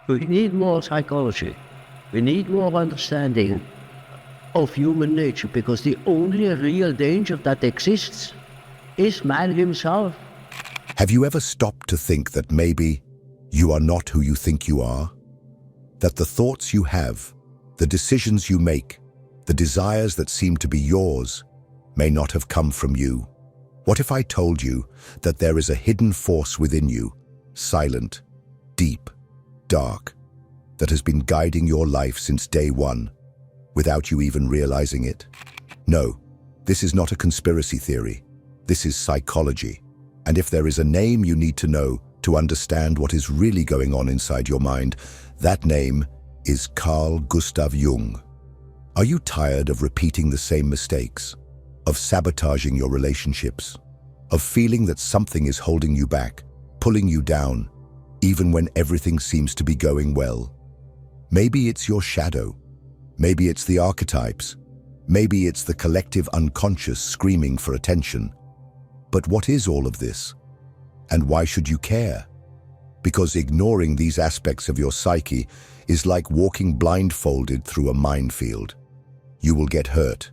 We need more psychology. We need more understanding of human nature, because the only real danger that exists is man himself. Have you ever stopped to think that maybe you are not who you think you are? That the thoughts you have, the decisions you make, the desires that seem to be yours may not have come from you? What if I told you that there is a hidden force within you, silent, deep, dark, that has been guiding your life since day one, without you even realizing it? No, this is not a conspiracy theory. This is psychology. And if there is a name you need to know to understand what is really going on inside your mind, that name is Carl Gustav Jung. Are you tired of repeating the same mistakes, of sabotaging your relationships, of feeling that something is holding you back, pulling you down, even when everything seems to be going well? Maybe it's your shadow. Maybe it's the archetypes. Maybe it's the collective unconscious screaming for attention. But what is all of this? And why should you care? Because ignoring these aspects of your psyche is like walking blindfolded through a minefield. You will get hurt.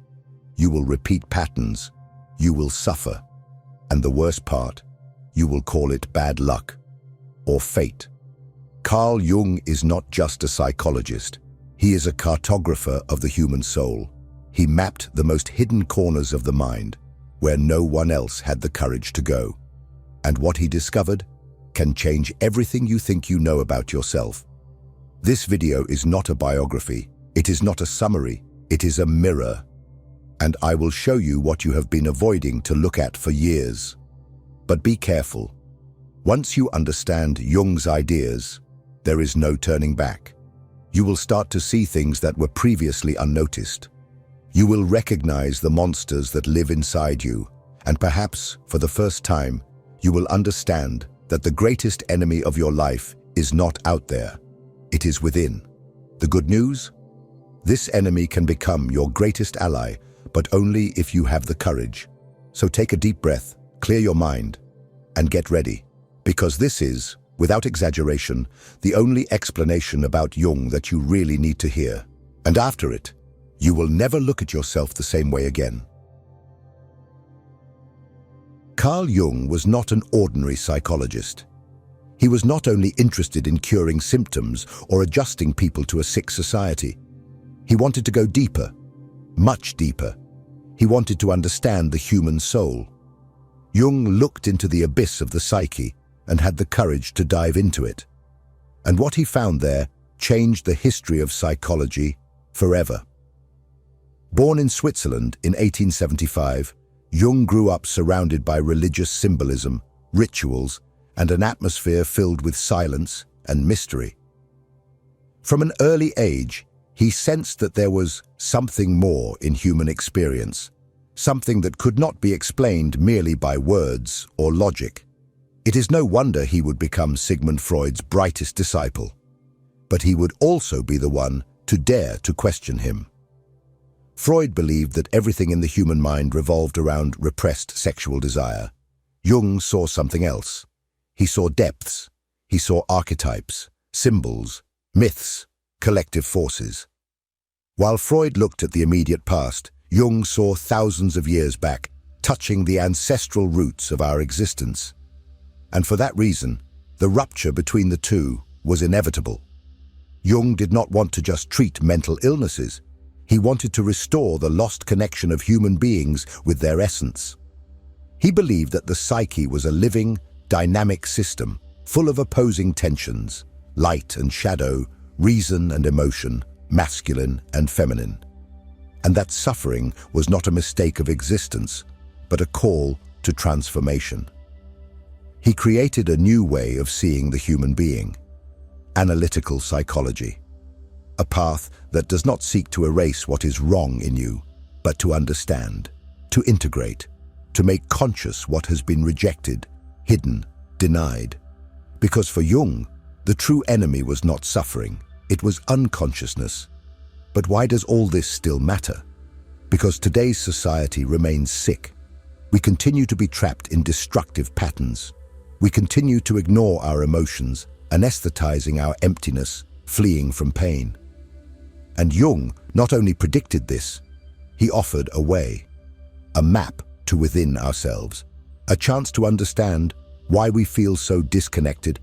You will repeat patterns. You will suffer. And the worst part, you will call it bad luck or fate. Carl Jung is not just a psychologist. He is a cartographer of the human soul. He mapped the most hidden corners of the mind, where no one else had the courage to go. And what he discovered can change everything you think you know about yourself. This video is not a biography. It is not a summary. It is a mirror. And I will show you what you have been avoiding to look at for years. But be careful. Once you understand Jung's ideas, there is no turning back. You will start to see things that were previously unnoticed. You will recognize the monsters that live inside you, and perhaps, for the first time, you will understand that the greatest enemy of your life is not out there. It is within. The good news? This enemy can become your greatest ally, but only if you have the courage. So take a deep breath, clear your mind, and get ready, because this is, without exaggeration, the only explanation about Jung that you really need to hear. And after it, you will never look at yourself the same way again. Carl Jung was not an ordinary psychologist. He was not only interested in curing symptoms or adjusting people to a sick society. He wanted to go deeper, much deeper. He wanted to understand the human soul. Jung looked into the abyss of the psyche and had the courage to dive into it. And what he found there changed the history of psychology forever. Born in Switzerland in 1875, Jung grew up surrounded by religious symbolism, rituals, and an atmosphere filled with silence and mystery. From an early age, he sensed that there was something more in human experience, something that could not be explained merely by words or logic. It is no wonder he would become Sigmund Freud's brightest disciple, but he would also be the one to dare to question him. Freud believed that everything in the human mind revolved around repressed sexual desire. Jung saw something else. He saw depths. He saw archetypes, symbols, myths, collective forces. While Freud looked at the immediate past, Jung saw thousands of years back, touching the ancestral roots of our existence. And for that reason, the rupture between the two was inevitable. Jung did not want to just treat mental illnesses. He wanted to restore the lost connection of human beings with their essence. He believed that the psyche was a living, dynamic system, full of opposing tensions, light and shadow, reason and emotion, masculine and feminine. And that suffering was not a mistake of existence, but a call to transformation. He created a new way of seeing the human being, analytical psychology. A path that does not seek to erase what is wrong in you, but to understand, to integrate, to make conscious what has been rejected, hidden, denied. Because for Jung, the true enemy was not suffering, it was unconsciousness. But why does all this still matter? Because today's society remains sick. We continue to be trapped in destructive patterns. We continue to ignore our emotions, anesthetizing our emptiness, fleeing from pain. And Jung not only predicted this, he offered a way, a map to within ourselves, a chance to understand why we feel so disconnected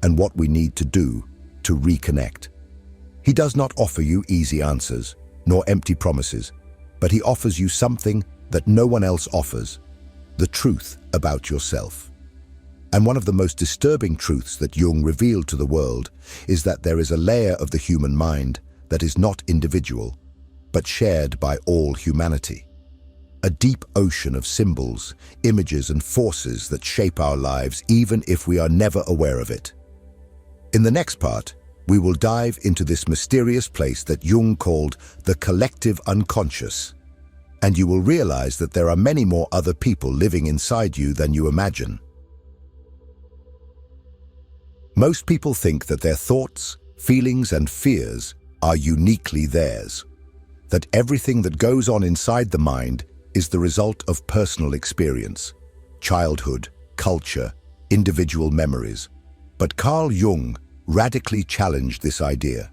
and what we need to do to reconnect. He does not offer you easy answers, nor empty promises, but he offers you something that no one else offers, the truth about yourself. And one of the most disturbing truths that Jung revealed to the world is that there is a layer of the human mind that is not individual, but shared by all humanity. A deep ocean of symbols, images, and forces that shape our lives even if we are never aware of it. In the next part, we will dive into this mysterious place that Jung called the collective unconscious, and you will realize that there are many more other people living inside you than you imagine. Most people think that their thoughts, feelings, and fears are uniquely theirs, that everything that goes on inside the mind is the result of personal experience, childhood, culture, individual memories. But Carl Jung radically challenged this idea.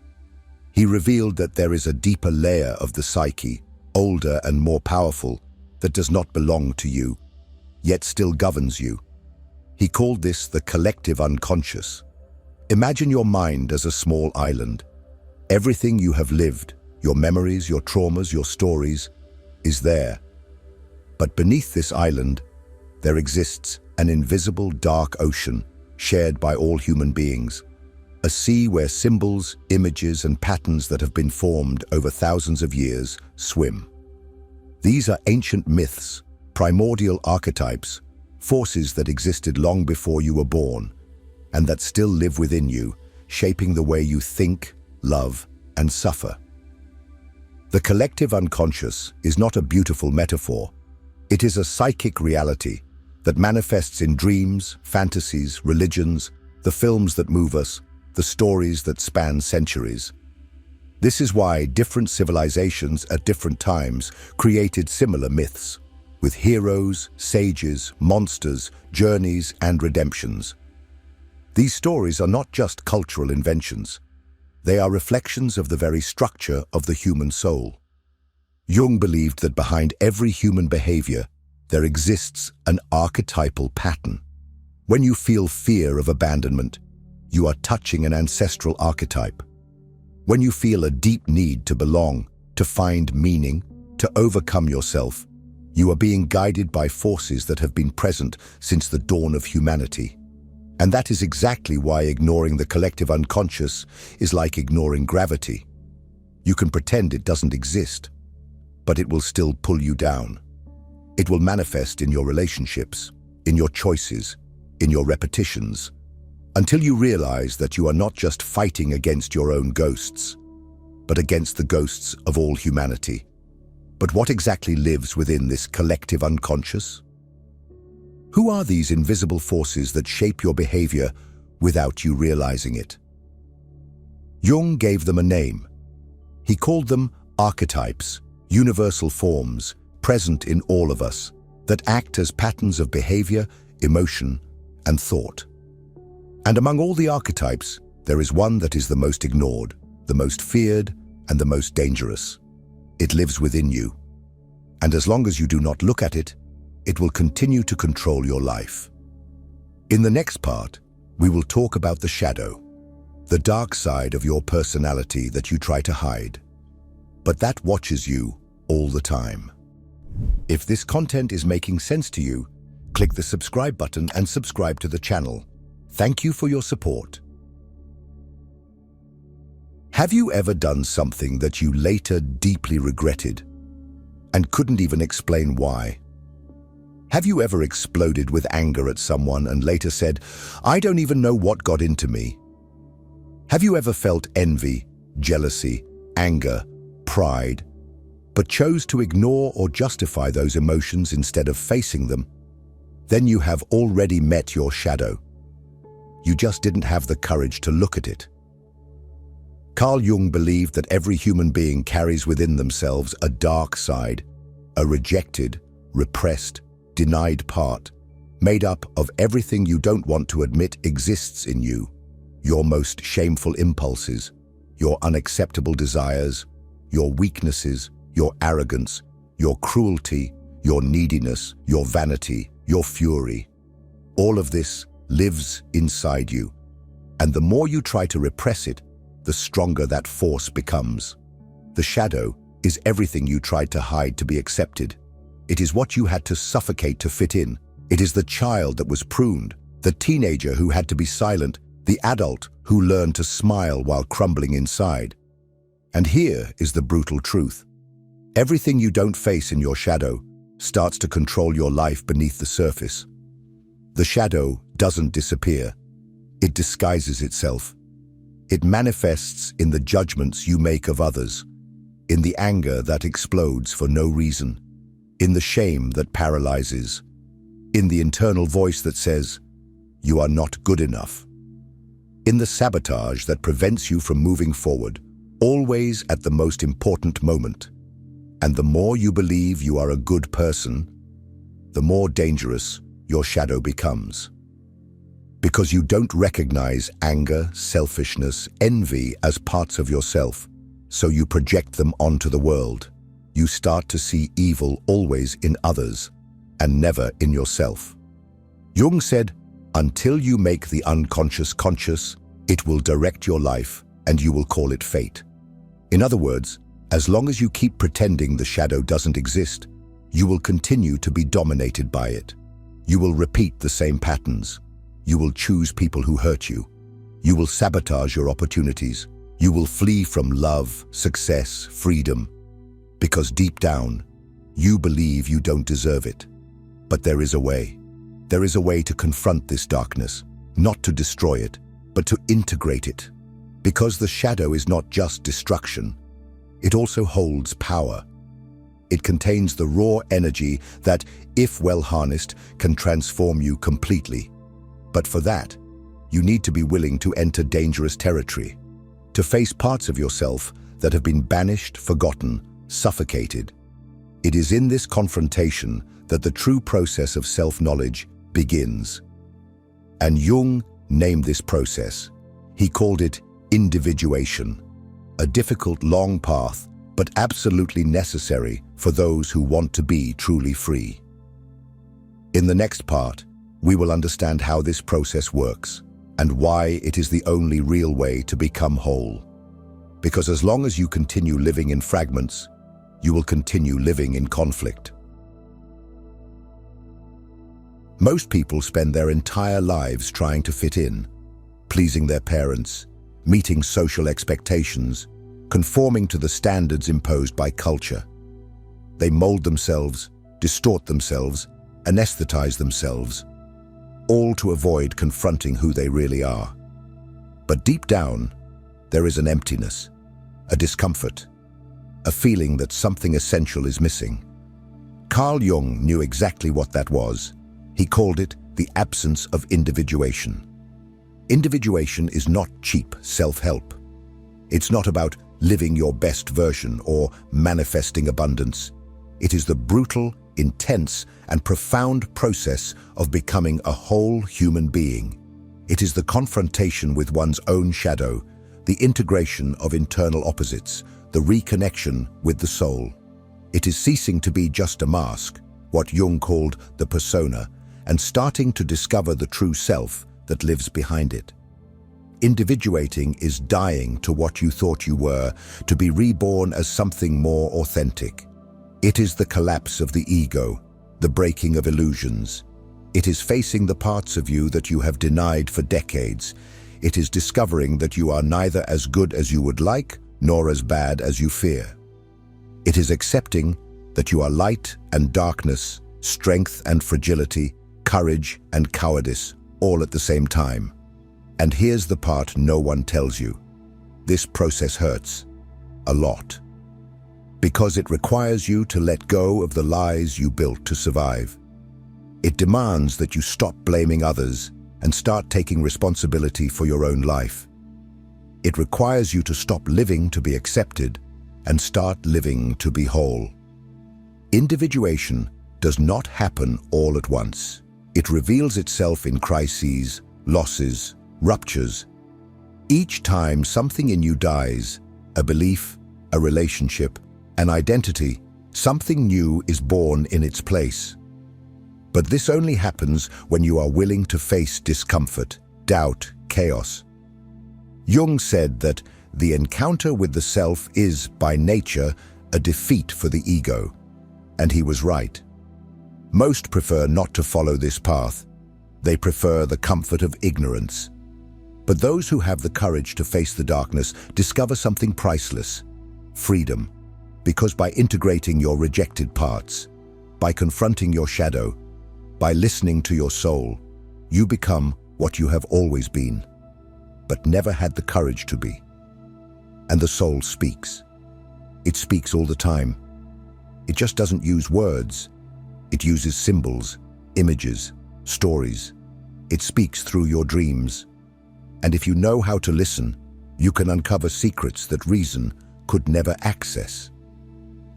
He revealed that there is a deeper layer of the psyche, older and more powerful, that does not belong to you, yet still governs you. He called this the collective unconscious. Imagine your mind as a small island. Everything you have lived, your memories, your traumas, your stories, is there. But beneath this island, there exists an invisible dark ocean shared by all human beings. A sea where symbols, images, and patterns that have been formed over thousands of years swim. These are ancient myths, primordial archetypes, forces that existed long before you were born, and that still live within you, shaping the way you think, love, and suffer. The collective unconscious is not a beautiful metaphor. It is a psychic reality that manifests in dreams, fantasies, religions, the films that move us, the stories that span centuries. This is why different civilizations at different times created similar myths, with heroes, sages, monsters, journeys, and redemptions. These stories are not just cultural inventions. They are reflections of the very structure of the human soul. Jung believed that behind every human behavior, there exists an archetypal pattern. When you feel fear of abandonment, you are touching an ancestral archetype. When you feel a deep need to belong, to find meaning, to overcome yourself, you are being guided by forces that have been present since the dawn of humanity. And that is exactly why ignoring the collective unconscious is like ignoring gravity. You can pretend it doesn't exist, but it will still pull you down. It will manifest in your relationships, in your choices, in your repetitions, until you realize that you are not just fighting against your own ghosts, but against the ghosts of all humanity. But what exactly lives within this collective unconscious? Who are these invisible forces that shape your behavior without you realizing it? Jung gave them a name. He called them archetypes, universal forms, present in all of us, that act as patterns of behavior, emotion, and thought. And among all the archetypes, there is one that is the most ignored, the most feared, and the most dangerous. It lives within you. And as long as you do not look at it, it will continue to control your life. In the next part, we will talk about the shadow, the dark side of your personality that you try to hide, but that watches you all the time. If this content is making sense to you, click the subscribe button and subscribe to the channel. Thank you for your support. Have you ever done something that you later deeply regretted and couldn't even explain why? Have you ever exploded with anger at someone and later said, "I don't even know what got into me"? Have you ever felt envy, jealousy, anger, pride, but chose to ignore or justify those emotions instead of facing them? Then you have already met your shadow. You just didn't have the courage to look at it. Carl Jung believed that every human being carries within themselves a dark side, a rejected, repressed, denied part, made up of everything you don't want to admit exists in you. your most shameful impulses, your unacceptable desires, your weaknesses, your arrogance, your cruelty, your neediness, your vanity, your fury. All of this lives inside you, and the more you try to repress it, the stronger that force becomes. The shadow is everything you tried to hide to be accepted. It is what you had to suffocate to fit in. It is the child that was pruned, the teenager who had to be silent, the adult who learned to smile while crumbling inside. And here is the brutal truth. Everything you don't face in your shadow starts to control your life beneath the surface. The shadow doesn't disappear. It disguises itself. It manifests in the judgments you make of others, in the anger that explodes for no reason, in the shame that paralyzes, in the internal voice that says, "You are not good enough," in the sabotage that prevents you from moving forward, always at the most important moment. And the more you believe you are a good person, the more dangerous your shadow becomes. Because you don't recognize anger, selfishness, envy as parts of yourself, so you project them onto the world. You start to see evil always in others and never in yourself. Jung said, "Until you make the unconscious conscious, it will direct your life and you will call it fate." In other words, as long as you keep pretending the shadow doesn't exist, you will continue to be dominated by it. You will repeat the same patterns. You will choose people who hurt you. You will sabotage your opportunities. You will flee from love, success, freedom. Because deep down, you believe you don't deserve it. But there is a way. There is a way to confront this darkness, not to destroy it, but to integrate it. Because the shadow is not just destruction, it also holds power. It contains the raw energy that, if well harnessed, can transform you completely. But for that, you need to be willing to enter dangerous territory, to face parts of yourself that have been banished, forgotten, suffocated. It is in this confrontation that the true process of self-knowledge begins. And Jung named this process. He called it individuation, a difficult, long path, but absolutely necessary for those who want to be truly free. In the next part, we will understand how this process works and why it is the only real way to become whole. Because as long as you continue living in fragments, you will continue living in conflict. Most people spend their entire lives trying to fit in, pleasing their parents, meeting social expectations, conforming to the standards imposed by culture. They mold themselves, distort themselves, anesthetize themselves, all to avoid confronting who they really are. But deep down, there is an emptiness, a discomfort, a feeling that something essential is missing. Carl Jung knew exactly what that was. He called it the absence of individuation. Individuation is not cheap self-help. It's not about living your best version or manifesting abundance. It is the brutal, intense, and profound process of becoming a whole human being. It is the confrontation with one's own shadow, the integration of internal opposites, the reconnection with the soul. It is ceasing to be just a mask, what Jung called the persona, and starting to discover the true self that lives behind it. Individuating is dying to what you thought you were, to be reborn as something more authentic. It is the collapse of the ego, the breaking of illusions. It is facing the parts of you that you have denied for decades. It is discovering that you are neither as good as you would like, nor as bad as you fear. It is accepting that you are light and darkness, strength and fragility, courage and cowardice, all at the same time. And here's the part no one tells you. This process hurts a lot, because it requires you to let go of the lies you built to survive. It demands that you stop blaming others and start taking responsibility for your own life. It requires you to stop living to be accepted and start living to be whole. Individuation does not happen all at once. It reveals itself in crises, losses, ruptures, Each time something in you dies, a belief, a relationship, an identity, something new is born in its place. But this only happens when you are willing to face discomfort, doubt, chaos. Jung said that the encounter with the self is, by nature, a defeat for the ego. And he was right. Most prefer not to follow this path. They prefer the comfort of ignorance. But those who have the courage to face the darkness discover something priceless: freedom. Because by integrating your rejected parts, by confronting your shadow, by listening to your soul, you become what you have always been, but never had the courage to be. And the soul speaks. It speaks all the time. It just doesn't use words. It uses symbols, images, stories. It speaks through your dreams. And if you know how to listen, you can uncover secrets that reason could never access.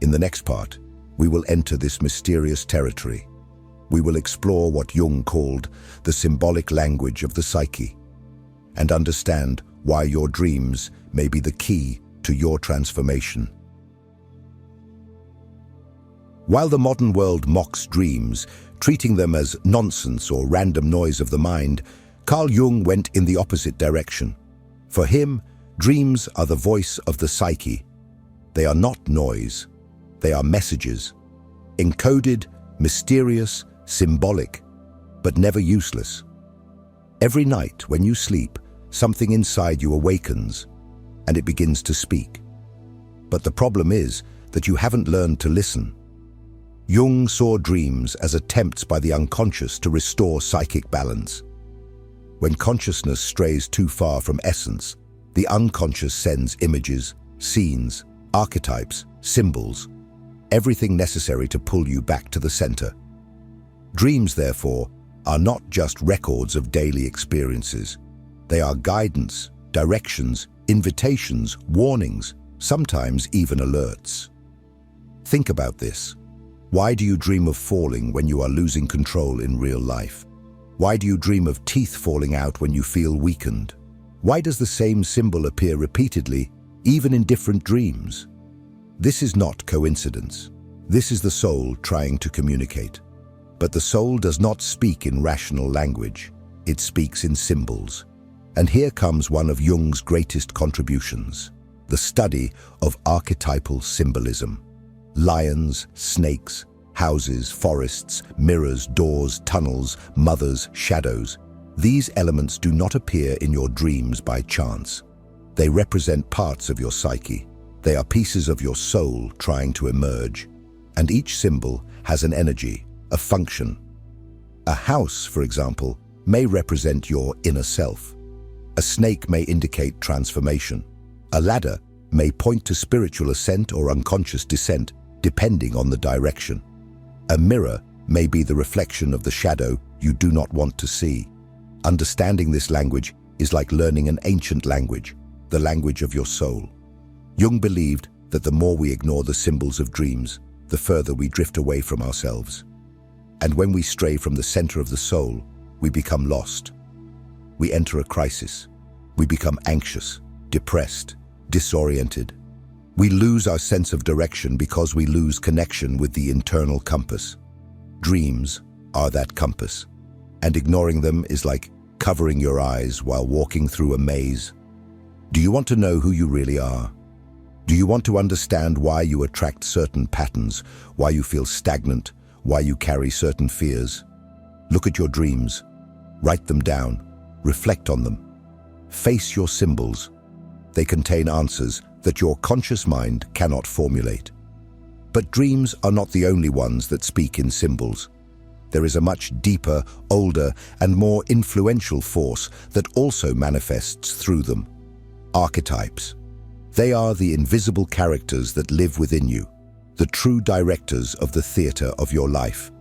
In the next part, we will enter this mysterious territory. We will explore what Jung called the symbolic language of the psyche, and understand why your dreams may be the key to your transformation. While the modern world mocks dreams, treating them as nonsense or random noise of the mind, Carl Jung went in the opposite direction. For him, dreams are the voice of the psyche. They are not noise. They are messages, encoded, mysterious, symbolic, but never useless. Every night when you sleep, something inside you awakens, and it begins to speak. But the problem is that you haven't learned to listen. Jung saw dreams as attempts by the unconscious to restore psychic balance. When consciousness strays too far from essence, the unconscious sends images, scenes, archetypes, symbols, everything necessary to pull you back to the center. Dreams, therefore, are not just records of daily experiences. They are guidance, directions, invitations, warnings, sometimes even alerts. Think about this. Why do you dream of falling when you are losing control in real life? Why do you dream of teeth falling out when you feel weakened? Why does the same symbol appear repeatedly, even in different dreams? This is not coincidence. This is the soul trying to communicate. But the soul does not speak in rational language. It speaks in symbols. And here comes one of Jung's greatest contributions, the study of archetypal symbolism. Lions, snakes, houses, forests, mirrors, doors, tunnels, mothers, shadows. These elements do not appear in your dreams by chance. They represent parts of your psyche. They are pieces of your soul trying to emerge. And each symbol has an energy, a function. A house, for example, may represent your inner self. A snake may indicate transformation. A ladder may point to spiritual ascent or unconscious descent, depending on the direction. A mirror may be the reflection of the shadow you do not want to see. Understanding this language is like learning an ancient language, the language of your soul. Jung believed that the more we ignore the symbols of dreams, the further we drift away from ourselves. And when we stray from the center of the soul, we become lost. We enter a crisis. We become anxious, depressed, disoriented. We lose our sense of direction because we lose connection with the internal compass. Dreams are that compass, and ignoring them is like covering your eyes while walking through a maze. Do you want to know who you really are? Do you want to understand why you attract certain patterns, why you feel stagnant, why you carry certain fears? Look at your dreams. Write them down. Reflect on them. Face your symbols. They contain answers that your conscious mind cannot formulate. But dreams are not the only ones that speak in symbols. There is a much deeper, older, and more influential force that also manifests through them. Archetypes. They are the invisible characters that live within you, the true directors of the theater of your life.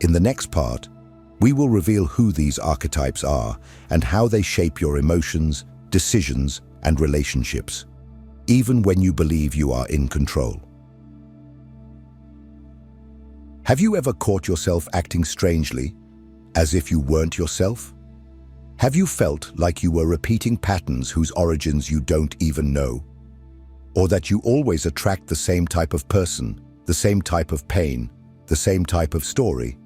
In the next part, we will reveal who these archetypes are and how they shape your emotions, decisions, and relationships, even when you believe you are in control. Have you ever caught yourself acting strangely, as if you weren't yourself? Have you felt like you were repeating patterns whose origins you don't even know? Or that you always attract the same type of person, the same type of pain, the same type of story?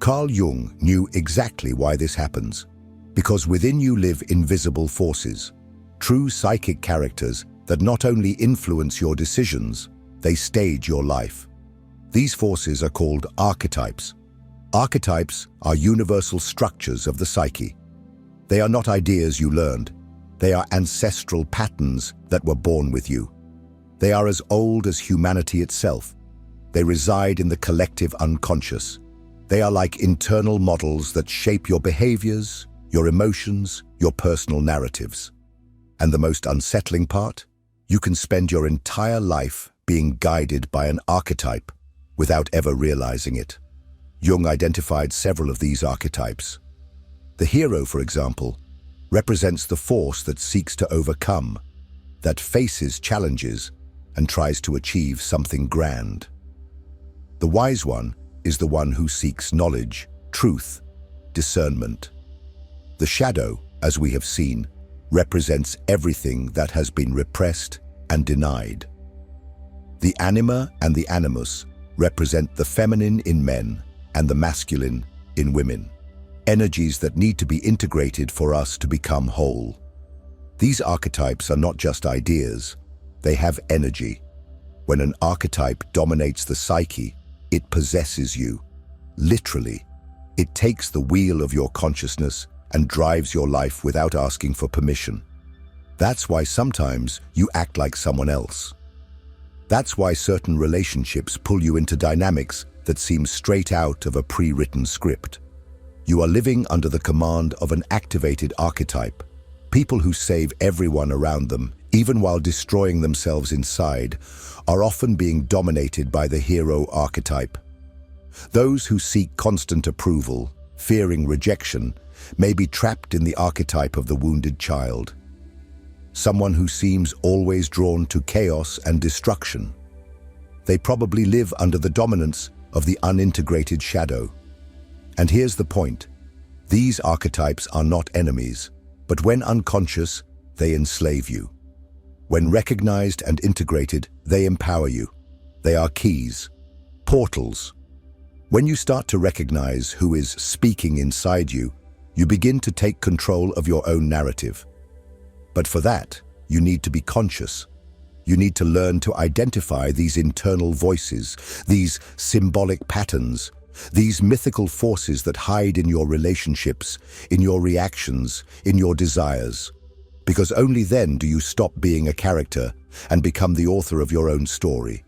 Carl Jung knew exactly why this happens. Because within you live invisible forces, true psychic characters that not only influence your decisions, they stage your life. These forces are called archetypes. Archetypes are universal structures of the psyche. They are not ideas you learned. They are ancestral patterns that were born with you. They are as old as humanity itself. They reside in the collective unconscious. They are like internal models that shape your behaviors, your emotions, your personal narratives. And the most unsettling part? You can spend your entire life being guided by an archetype without ever realizing it. Jung identified several of these archetypes. The hero, for example, represents the force that seeks to overcome, that faces challenges and tries to achieve something grand. The wise one is the one who seeks knowledge, truth, discernment. The shadow, as we have seen, represents everything that has been repressed and denied. The anima and the animus represent the feminine in men and the masculine in women, energies that need to be integrated for us to become whole. These archetypes are not just ideas, they have energy. When an archetype dominates the psyche, it possesses you. Literally, it takes the wheel of your consciousness and drives your life without asking for permission. That's why sometimes you act like someone else. That's why certain relationships pull you into dynamics that seem straight out of a pre-written script. You are living under the command of an activated archetype. People who save everyone around them, even while destroying themselves inside, are often being dominated by the hero archetype. Those who seek constant approval, fearing rejection, may be trapped in the archetype of the wounded child. Someone who seems always drawn to chaos and destruction. They probably live under the dominance of the unintegrated shadow. And here's the point. These archetypes are not enemies, but when unconscious, they enslave you. When recognized and integrated, they empower you. They are keys, portals. When you start to recognize who is speaking inside you, you begin to take control of your own narrative. But for that, you need to be conscious. You need to learn to identify these internal voices, these symbolic patterns, these mythical forces that hide in your relationships, in your reactions, in your desires. Because only then do you stop being a character and become the author of your own story.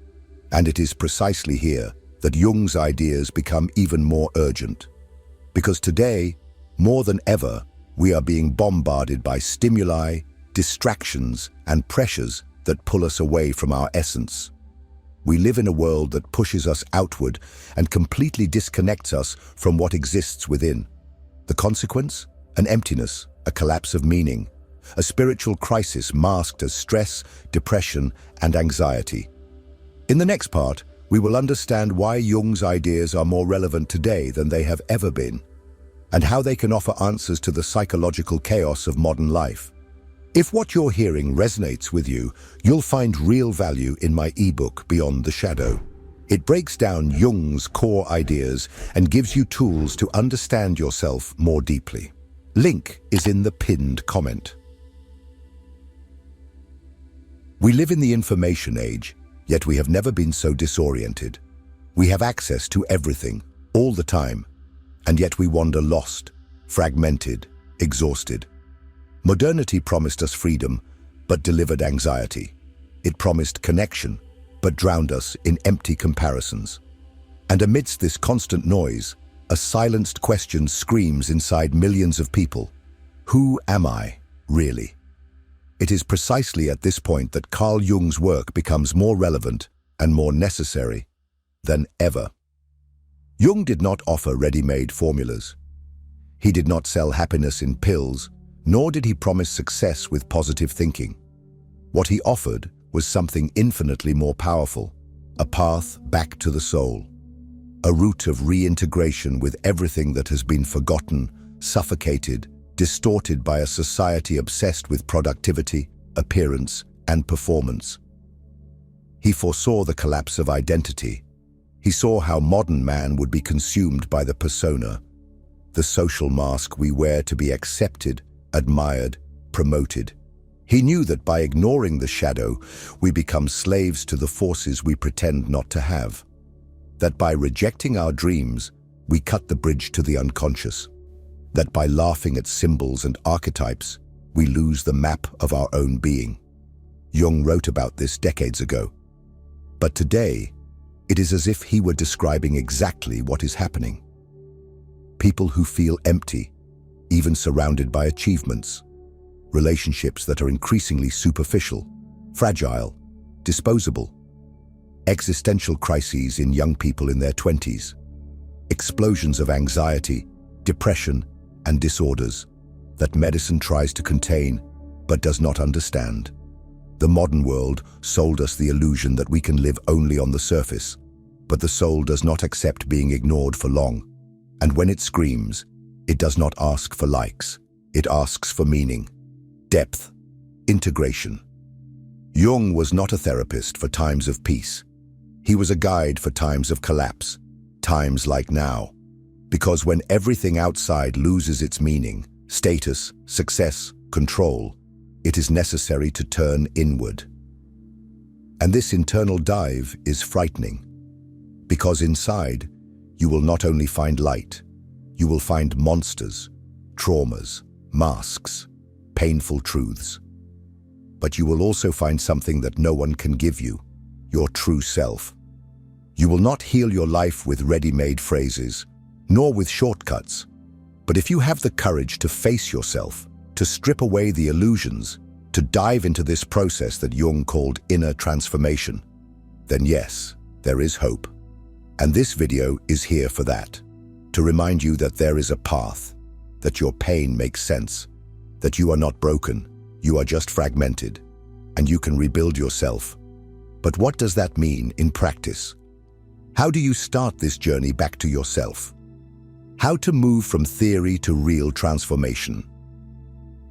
And it is precisely here that Jung's ideas become even more urgent. Because today, more than ever, we are being bombarded by stimuli, distractions, and pressures that pull us away from our essence. We live in a world that pushes us outward and completely disconnects us from what exists within. The consequence? An emptiness, a collapse of meaning, a spiritual crisis masked as stress, depression, and anxiety. In the next part, we will understand why Jung's ideas are more relevant today than they have ever been, and how they can offer answers to the psychological chaos of modern life. If what you're hearing resonates with you, you'll find real value in my ebook, Beyond the Shadow. It breaks down Jung's core ideas and gives you tools to understand yourself more deeply. Link is in the pinned comment. We live in the information age, yet we have never been so disoriented. We have access to everything, all the time, and yet we wander lost, fragmented, exhausted. Modernity promised us freedom, but delivered anxiety. It promised connection, but drowned us in empty comparisons. And amidst this constant noise, a silenced question screams inside millions of people. Who am I, really? It is precisely at this point that Carl Jung's work becomes more relevant and more necessary than ever. Jung did not offer ready-made formulas. He did not sell happiness in pills, nor did he promise success with positive thinking. What he offered was something infinitely more powerful, a path back to the soul, a route of reintegration with everything that has been forgotten, suffocated, distorted by a society obsessed with productivity, appearance, and performance. He foresaw the collapse of identity. He saw how modern man would be consumed by the persona, the social mask we wear to be accepted, admired, promoted. He knew that by ignoring the shadow, we become slaves to the forces we pretend not to have. That by rejecting our dreams, we cut the bridge to the unconscious. That by laughing at symbols and archetypes, we lose the map of our own being. Jung wrote about this decades ago. But today, it is as if he were describing exactly what is happening. People who feel empty, even surrounded by achievements. Relationships that are increasingly superficial, fragile, disposable. Existential crises in young people in their 20s. Explosions of anxiety, depression, and disorders that medicine tries to contain but does not understand. The modern world sold us the illusion that we can live only on the surface, but the soul does not accept being ignored for long. And when it screams, it does not ask for likes. It asks for meaning, depth, integration. Jung was not a therapist for times of peace. He was a guide for times of collapse, times like now. Because when everything outside loses its meaning, status, success, control, it is necessary to turn inward. And this internal dive is frightening. Because inside, you will not only find light, you will find monsters, traumas, masks, painful truths. But you will also find something that no one can give you, your true self. You will not heal your life with ready-made phrases, nor with shortcuts. But if you have the courage to face yourself, to strip away the illusions, to dive into this process that Jung called inner transformation, then yes, there is hope. And this video is here for that, to remind you that there is a path, that your pain makes sense, that you are not broken, you are just fragmented, and you can rebuild yourself. But what does that mean in practice? How do you start this journey back to yourself? How to move from theory to real transformation?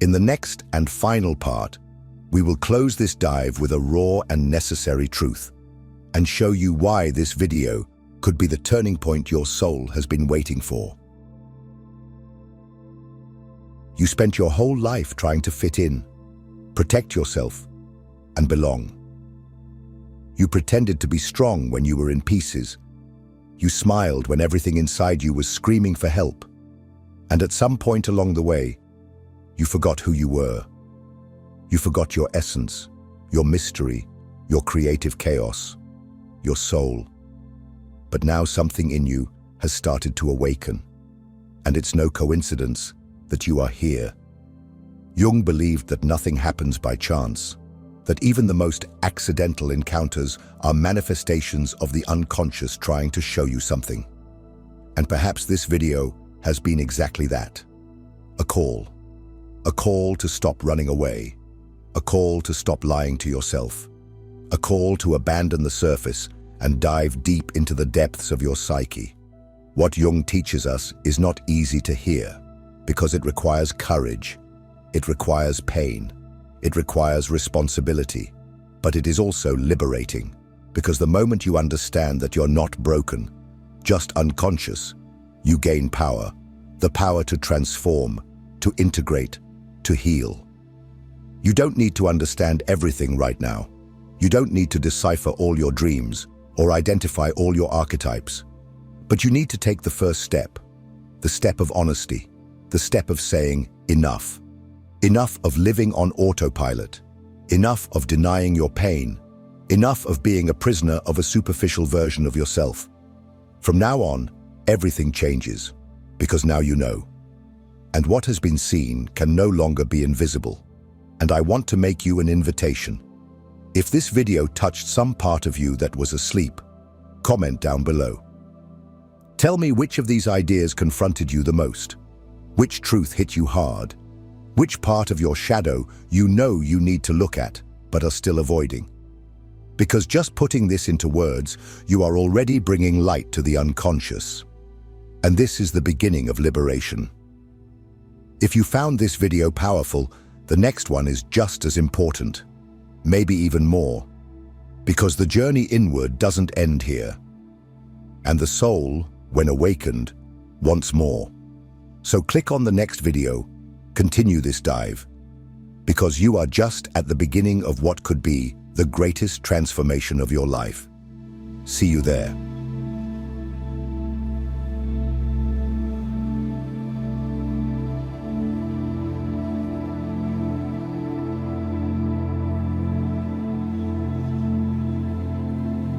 In the next and final part, we will close this dive with a raw and necessary truth, and show you why this video could be the turning point your soul has been waiting for. You spent your whole life trying to fit in, protect yourself, and belong. You pretended to be strong when you were in pieces. You smiled when everything inside you was screaming for help. And at some point along the way, you forgot who you were. You forgot your essence, your mystery, your creative chaos, your soul. But now something in you has started to awaken. And it's no coincidence that you are here. Jung believed that nothing happens by chance, that even the most accidental encounters are manifestations of the unconscious trying to show you something. And perhaps this video has been exactly that. A call to stop running away, a call to stop lying to yourself, a call to abandon the surface and dive deep into the depths of your psyche. What Jung teaches us is not easy to hear, because it requires courage, it requires pain, it requires responsibility, but it is also liberating, because the moment you understand that you're not broken, just unconscious, you gain power, the power to transform, to integrate, to heal. You don't need to understand everything right now. You don't need to decipher all your dreams or identify all your archetypes. But you need to take the first step, the step of honesty, the step of saying enough. Enough of living on autopilot, enough of denying your pain, enough of being a prisoner of a superficial version of yourself. From now on, everything changes, because now you know. And what has been seen can no longer be invisible. And I want to make you an invitation. If this video touched some part of you that was asleep, comment down below. Tell me which of these ideas confronted you the most, which truth hit you hard, which part of your shadow you know you need to look at, but are still avoiding. Because just putting this into words, you are already bringing light to the unconscious. And this is the beginning of liberation. If you found this video powerful, the next one is just as important, maybe even more, because the journey inward doesn't end here. And the soul, when awakened, wants more. So click on the next video, continue this dive, because you are just at the beginning of what could be the greatest transformation of your life. See you there.